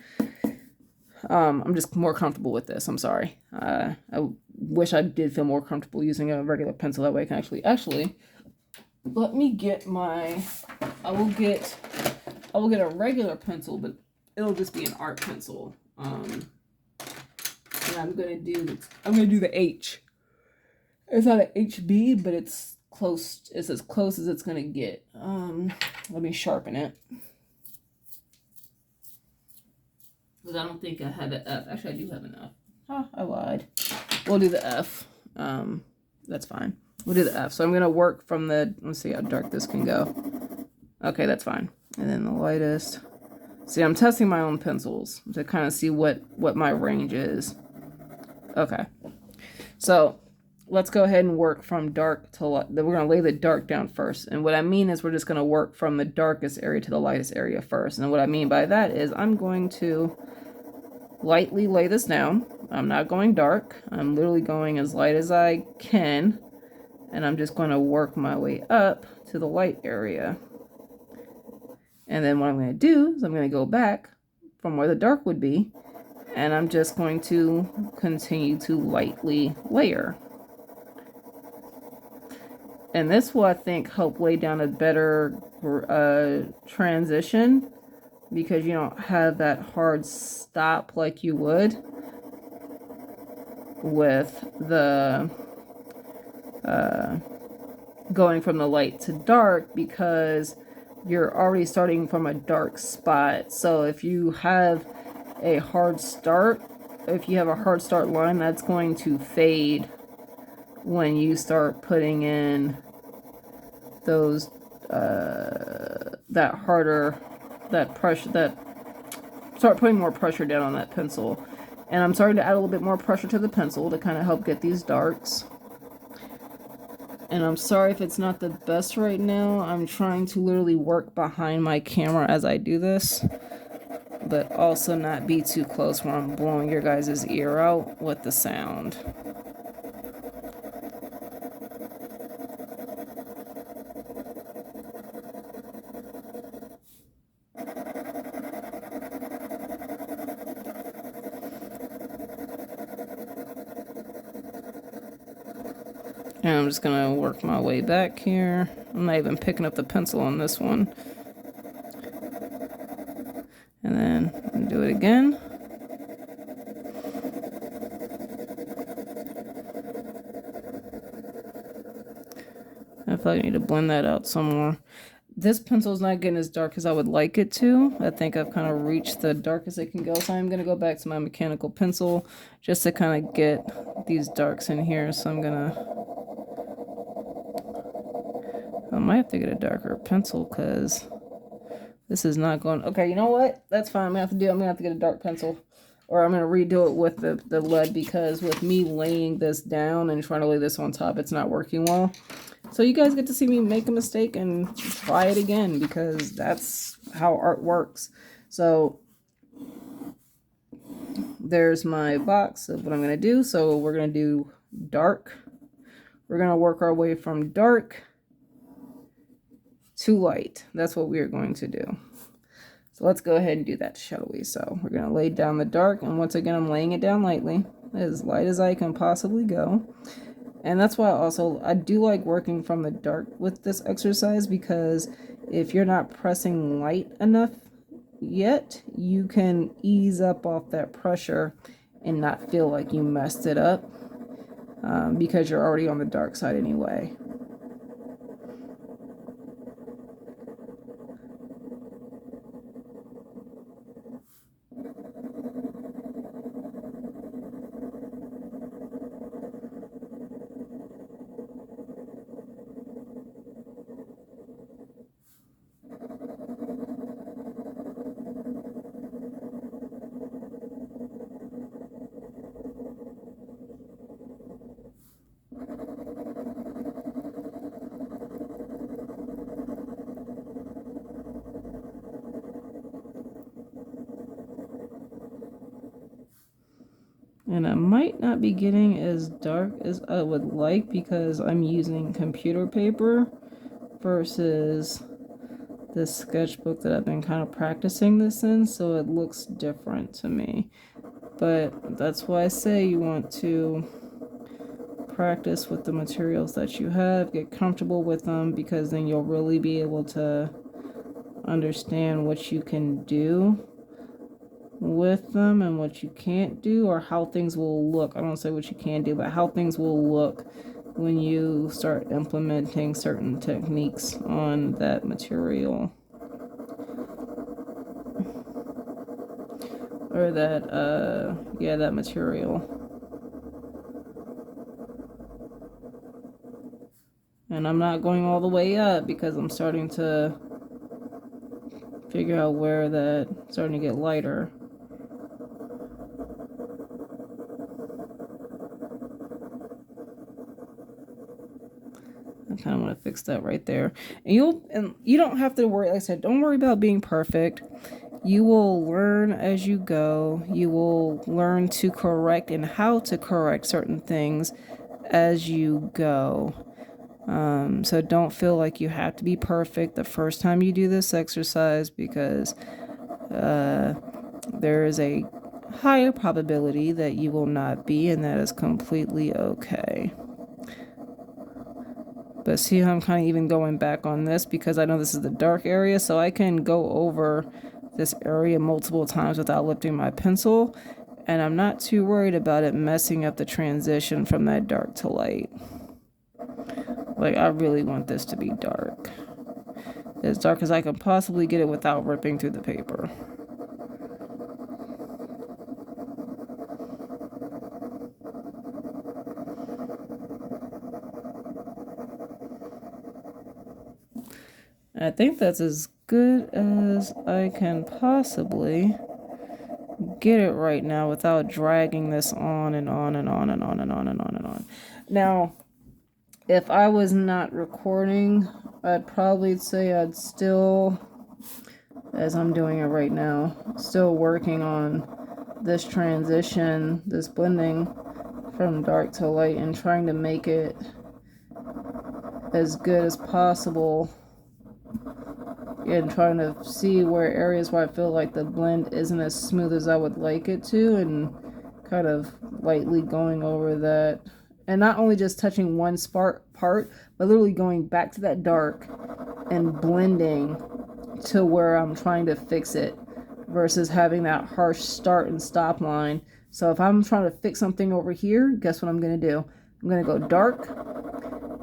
A: I'm just more comfortable with this. I'm sorry. I wish I did feel more comfortable using a regular pencil. That way, I can actually. Let me get my. I will get a regular pencil, but it'll just be an art pencil. And I'm gonna do the H. It's not an HB, but it's close. It's as close as it's gonna get. Let me sharpen it. Because I don't think I have an F. Actually, I do have an F. Oh, I lied. We'll do the F. That's fine. We'll do the F. So I'm gonna work from the. Let's see how dark this can go. Okay, that's fine. And then the lightest. See, I'm testing my own pencils to kind of see what my range is. Okay. So. Let's go ahead and work from dark to light. We're going to lay the dark down first. And what I mean is we're just going to work from the darkest area to the lightest area first. And what I mean by that is I'm going to lightly lay this down. I'm not going dark. I'm literally going as light as I can. And I'm just going to work my way up to the light area. And then what I'm going to do is I'm going to go back from where the dark would be. And I'm just going to continue to lightly layer. And this will, I think, help lay down a better transition because you don't have that hard stop like you would with the going from the light to dark because you're already starting from a dark spot. So if you have a hard start, line, that's going to fade when you start putting in those start putting more pressure down on that pencil. And I'm starting to add a little bit more pressure to the pencil to kind of help get these darks. And I'm sorry if it's not the best right now. I'm trying to literally work behind my camera as I do this, but also not be too close where I'm blowing your guys' ear out with the sound. And I'm just going to work my way back here. I'm not even picking up the pencil on this one. And then do it again. I feel like I need to blend that out some more. This pencil is not getting as dark as I would like it to. I think I've kind of reached the darkest it can go. So I'm going to go back to my mechanical pencil just to kind of get these darks in here. So I'm going to... I might have to get a darker pencil because this is not going... Okay, you know what? That's fine. I'm going to have to get a dark pencil. or I'm going to redo it with the lead, because with me laying this down and trying to lay this on top, it's not working well. So you guys get to see me make a mistake and try it again, because that's how art works. So there's my box of what I'm going to do. So we're going to do dark. We're going to work our way from dark to light. That's what we're going to do. So let's go ahead and do that, shall we? So we're going to lay down the dark. And once again, I'm laying it down lightly, as light as I can possibly go. And that's why I do like working from the dark with this exercise, because if you're not pressing light enough yet, you can ease up off that pressure and not feel like you messed it up, because you're already on the dark side anyway. And I might not be getting as dark as I would like, because I'm using computer paper versus this sketchbook that I've been kind of practicing this in, so it looks different to me. But that's why I say you want to practice with the materials that you have, get comfortable with them, because then you'll really be able to understand what you can do with them and what you can't do, or how things will look. I don't say what you can do, but how things will look when you start implementing certain techniques on that material, or that material. And I'm not going all the way up, because I'm starting to figure out where that's starting to get lighter. I kind of want to fix that right there. And you don't have to worry. Like I said, don't worry about being perfect. You will learn as you go. You will learn to correct and how to correct certain things as you go. So don't feel like you have to be perfect the first time you do this exercise, because there is a higher probability that you will not be, and that is completely okay. But see how I'm kind of even going back on this, because I know this is the dark area, so I can go over this area multiple times without lifting my pencil, and I'm not too worried about it messing up the transition from that dark to light. Like, I really want this to be dark. As dark as I can possibly get it without ripping through the paper. I think that's as good as I can possibly get it right now without dragging this on and on and on and on and on and on and on. Now, if I was not recording, I'd probably say I'd still, as I'm doing it right now, still working on this transition, this blending from dark to light, and trying to make it as good as possible, and trying to see where areas where I feel like the blend isn't as smooth as I would like it to, and kind of lightly going over that, and not only just touching one part, but literally going back to that dark and blending to where I'm trying to fix it, versus having that harsh start and stop line. So if I'm trying to fix something over here, guess what I'm going to do? I'm going to go dark,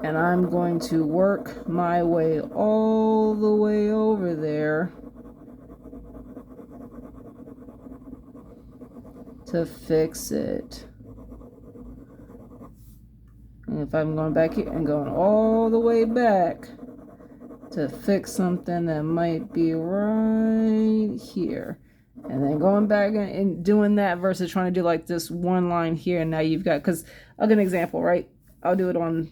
A: and I'm going to work my way all the way over there to fix it. And if I'm going back here and going all the way back to fix something that might be right here, And then going back and doing that versus trying to do like this one line here, and now you've got, because I'll give an example, right? I'll do it on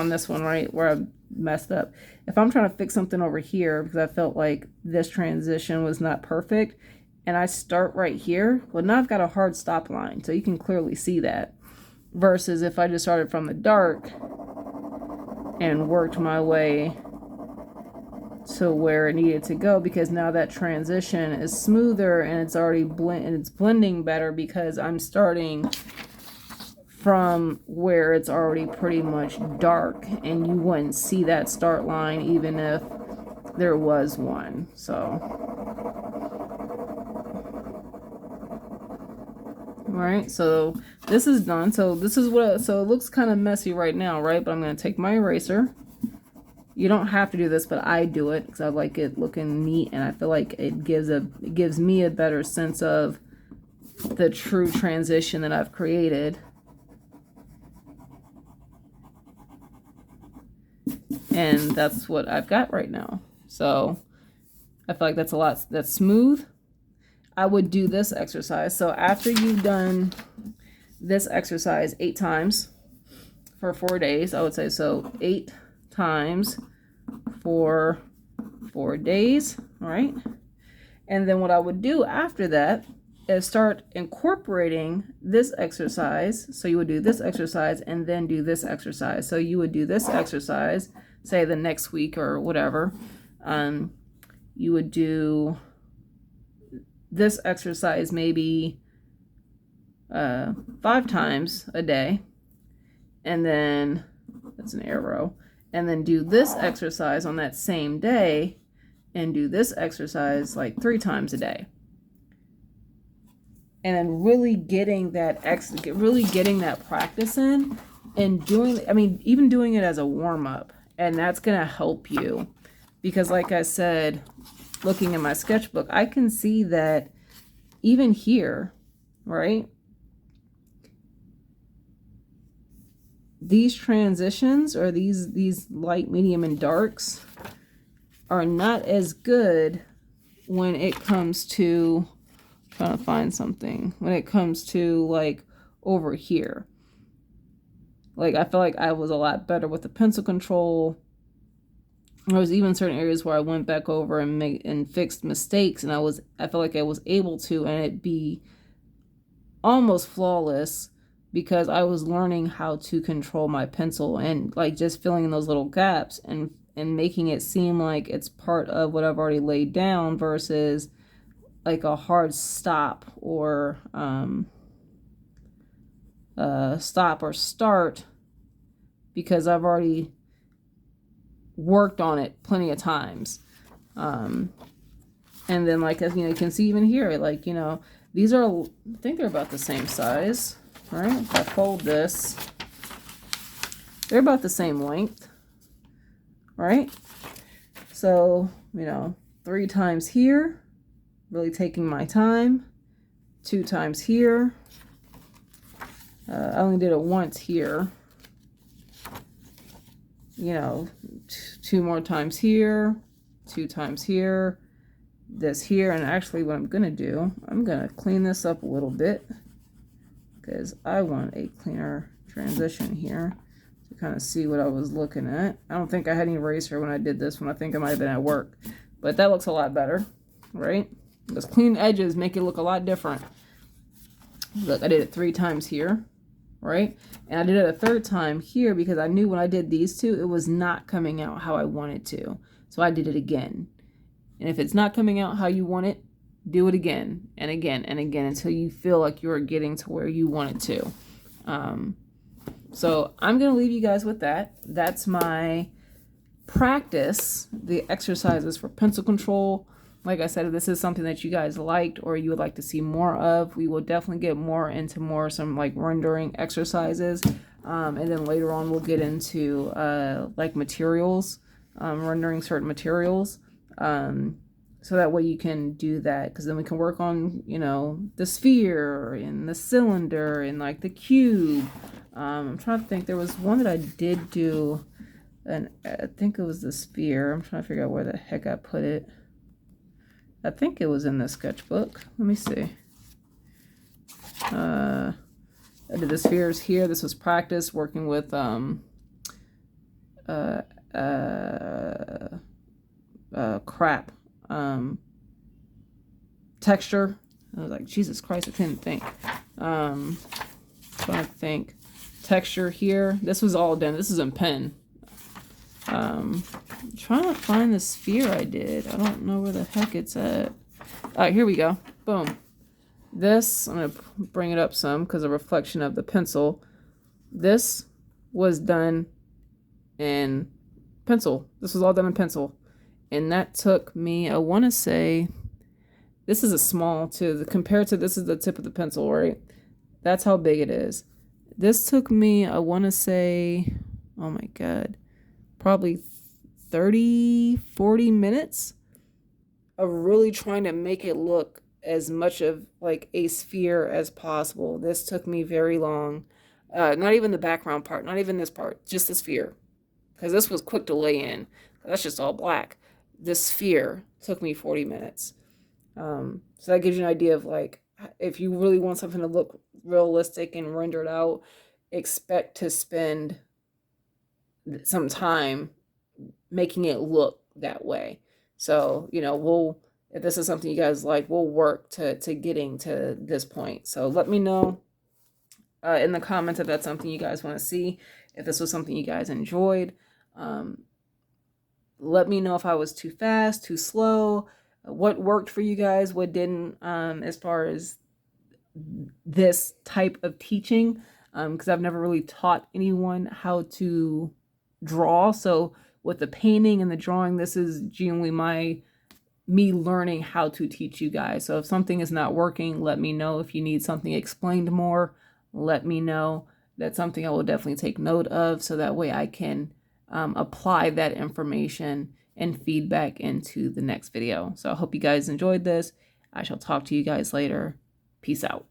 A: this one, right, where I messed up. If I'm trying to fix something over here because I felt like this transition was not perfect, and I start right here, well, now I've got a hard stop line, so you can clearly see that. Versus if I just started from the dark and worked my way to where it needed to go, because now that transition is smoother and it's already blending better because I'm starting from where it's already pretty much dark, and you wouldn't see that start line even if there was one. So, all right, so this is done. So this is what, so it looks kind of messy right now, right? But I'm going to take my eraser. You don't have to do this, but I do it because I like it looking neat, and I feel like it gives me a better sense of the true transition that I've created. And that's what I've got right now. So I feel like that's smooth. I would do this exercise. So after you've done this exercise 8 times for 4 days, I would say, so 8 times for 4 days, all right? And then what I would do after that is start incorporating this exercise. So you would do this exercise and then do this exercise. So you would do this exercise, say the next week or whatever. You would do this exercise maybe 5 times a day, and then that's an arrow, and then do this exercise on that same day and do this exercise like 3 times a day. And then really getting that practice in, and doing, I mean, even doing it as a warm-up, and that's going to help you, because like I said, looking in my sketchbook, I can see that even here, right, these transitions, or these light, medium, and darks, are not as good when it comes to trying to find something, when it comes to like over here. Like I feel like I was a lot better with the pencil control. There was even certain areas where I went back over and fixed mistakes, and I felt like I was able to, and it be almost flawless, because I was learning how to control my pencil and like just filling in those little gaps and making it seem like it's part of what I've already laid down, versus like a hard stop or stop or start, because I've already worked on it plenty of times. And then, like, as you know, you can see even here, like, you know, these are, I think they're about the same size, right? If I fold this, they're about the same length, right? So, you know, 3 times here, really taking my time. 2 times here. I only did it once here. You know, 2 more times here, 2 times here, this here. And actually what I'm going to do, I'm going to clean this up a little bit, because I want a cleaner transition here to kind of see what I was looking at. I don't think I had any eraser when I did this one. I think I might have been at work, but that looks a lot better, right? Those clean edges make it look a lot different. Look, I did it 3 times here, right? And I did it a 3rd time here, because I knew when I did these 2, it was not coming out how I wanted to. So I did it again. And if it's not coming out how you want it, do it again and again and again until you feel like you're getting to where you want it to. So I'm going to leave you guys with that. That's my practice, the exercises for pencil control. Like I said, if this is something that you guys liked or you would like to see more of, we will definitely get more into some like rendering exercises. And then later on we'll get into like materials, rendering certain materials. So that way you can do that, because then we can work on, you know, the sphere and the cylinder and like the cube. I'm trying to think, there was one that I did do, and I think it was the sphere. I'm trying to figure out where the heck I put it. I think it was in the sketchbook. Let me see. I did the spheres here. This was practice working with crap. Texture. I was like, Jesus Christ, I couldn't think. Trying to think. Texture here. This was all done. This is in pen. Trying to find the sphere I did. I don't know where the heck it's at. All right, here we go. Boom. This, I'm going to bring it up some because of the reflection of the pencil. This was done in pencil. This was all done in pencil. And that took me, I want to say, this is a small too. Compared to this is the tip of the pencil, right? That's how big it is. This took me, I want to say, oh my God, probably 30, 40 minutes of really trying to make it look as much of like a sphere as possible. This took me very long. Not even the background part, not even this part, just the sphere. Because this was quick to lay in. That's just all black. This sphere took me 40 minutes. So that gives you an idea of like, if you really want something to look realistic and rendered out, expect to spend some time making it look that way. So, you know, if this is something you guys like, we'll work to getting to this point. So let me know in the comments if that's something you guys want to see, if this was something you guys enjoyed. Let me know if I was too fast, too slow, what worked for you guys, what didn't, as far as this type of teaching, because I've never really taught anyone how to draw. So with the painting and the drawing, this is genuinely me learning how to teach you guys. So if something is not working, let me know. If you need something explained more, let me know. That's something I will definitely take note of, so that way I can apply that information and feedback into the next video. So I hope you guys enjoyed this. I shall talk to you guys later. Peace out.